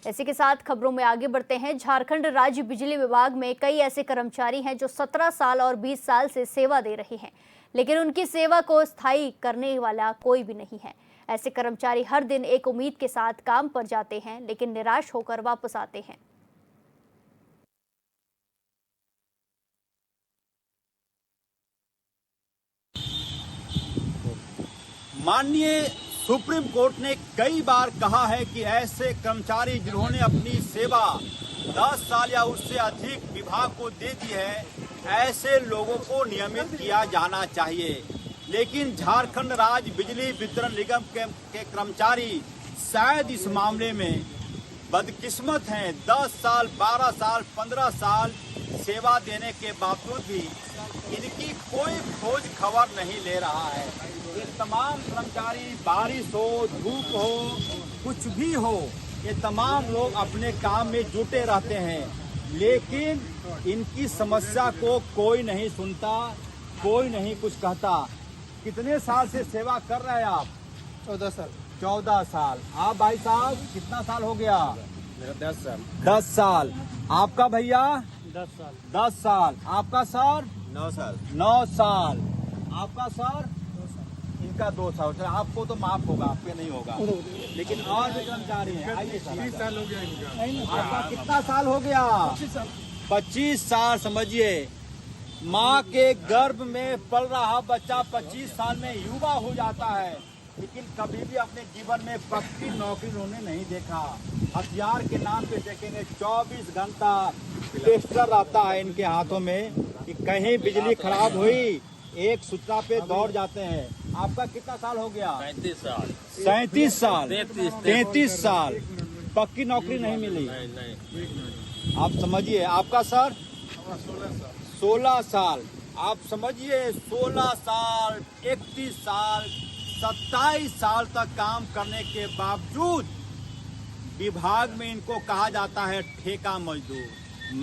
इसी के साथ खबरों में आगे बढ़ते हैं। झारखंड राज्य बिजली विभाग में कई ऐसे कर्मचारी हैं जो 17 साल और 20 साल से सेवा दे रहे हैं, लेकिन उनकी सेवा को स्थायी करने वाला कोई भी नहीं है। ऐसे कर्मचारी हर दिन एक उम्मीद के साथ काम पर जाते हैं, लेकिन निराश होकर वापस आते हैं। माननीय सुप्रीम कोर्ट ने कई बार कहा है कि ऐसे कर्मचारी जिन्होंने अपनी सेवा 10 साल या उससे अधिक विभाग को दे दी है, ऐसे लोगों को नियमित किया जाना चाहिए। लेकिन झारखंड राज्य बिजली वितरण निगम के कर्मचारी शायद इस मामले में बदकिस्मत हैं। 10 साल, 12 साल, 15 साल सेवा देने के बावजूद भी इनकी कोई खोज खबर नहीं ले रहा है। ये तमाम कर्मचारी, बारिश हो, धूप हो, कुछ भी हो, ये तमाम लोग अपने काम में जुटे रहते हैं, लेकिन इनकी समस्या को कोई नहीं सुनता, कोई नहीं कुछ कहता। कितने साल से सेवा कर रहे हैं आप? 14 साल। 14 साल। आप भाई साहब कितना साल हो गया? मेरा 10 साल। 10 साल। आपका भैया? 10 साल। 10 साल। आपका सर? 9 साल। 9 साल। आपका सर? इनका 2 साल। चलो आपको तो माफ होगा, आपके नहीं होगा, लेकिन और भी कर्मचारी हैं। आइए, 20 साल हो गया इनका। आपका कितना साल हो गया? 25 साल। समझिए, माँ के गर्भ में पल रहा बच्चा 25 साल में युवा हो जाता है, लेकिन कभी भी अपने जीवन में पक्की नौकरी उन्होंने नहीं देखा। हथियार के नाम पे देखेंगे 24 घंटा टेस्टर रहता है इनके हाथों में कि कहीं बिजली खराब हुई, एक सूचना पे दौड़ जाते हैं। आपका कितना साल हो गया? 35 साल। 37 साल। 33 साल। पक्की नौकरी नहीं मिली। नहीं। आप समझिए। आपका सर? 16 साल। आप समझिए, 16 साल, 31 साल, 27 साल तक काम करने के बावजूद विभाग में इनको कहा जाता है ठेका मजदूर,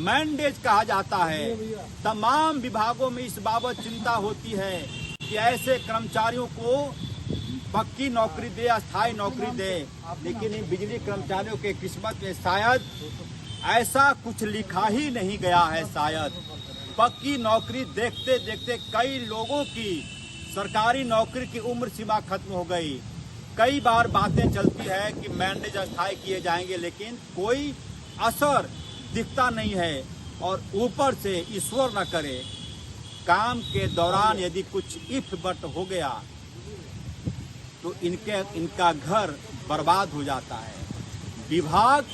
मैंडेज कहा जाता है। तमाम विभागों में इस बाबत चिंता होती है कि ऐसे कर्मचारियों को पक्की नौकरी दे, अस्थायी नौकरी दे, लेकिन इन बिजली कर्मचारियों के किस्मत में शायद ऐसा कुछ लिखा ही नहीं गया है। शायद पक्की नौकरी देखते देखते कई लोगों की सरकारी नौकरी की उम्र सीमा खत्म हो गई। कई बार बातें चलती है कि मैंडेज अस्थायी किए जाएंगे, लेकिन कोई असर दिखता नहीं है। और ऊपर से ईश्वर न करे, काम के दौरान यदि कुछ इफ बट हो गया तो इनका घर बर्बाद हो जाता है। विभाग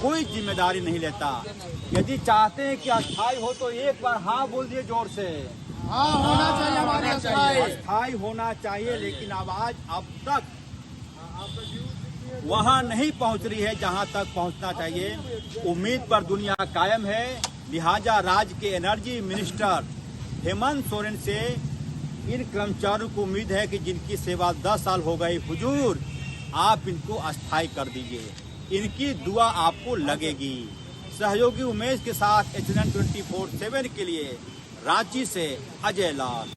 कोई जिम्मेदारी नहीं लेता। यदि चाहते हैं कि अस्थायी हो तो एक बार हाँ बोल दिए जोर से। हाँ, होना चाहिए हमारे अस्थायी। अस्थायी होना चाहिए, लेकिन आवाज अब तक वहां नहीं पहुंच रही है जहां तक पहुंचना चाहिए। उम्मीद पर दुनिया कायम है, लिहाजा राज्य के एनर्जी मिनिस्टर हेमंत सोरेन से इन कर्मचारियों को उम्मीद है कि जिनकी सेवा 10 साल हो गई, हुजूर आप इनको अस्थायी कर दीजिए, इनकी दुआ आपको लगेगी। सहयोगी उमेश के साथ HNN 24/7 के लिए रांची से अजय लाल।